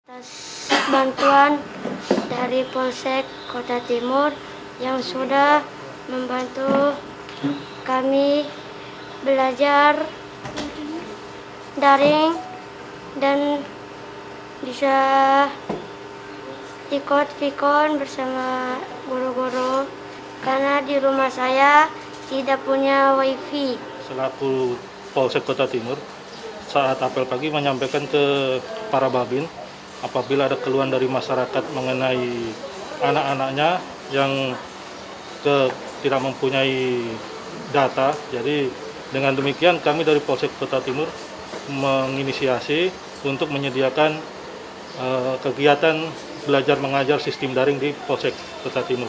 Atas bantuan dari Polsek Kota Timur yang sudah membantu kami belajar daring dan bisa ikut vikon bersama guru-guru karena di rumah saya tidak punya wifi. Selaku Polsek Kota Timur, saat apel pagi menyampaikan ke para babin apabila ada keluhan dari masyarakat mengenai anak-anaknya yang tidak mempunyai data. Jadi dengan demikian kami dari Polsek Kota Timur menginisiasi untuk menyediakan kegiatan belajar mengajar sistem daring di Polsek Kota Timur.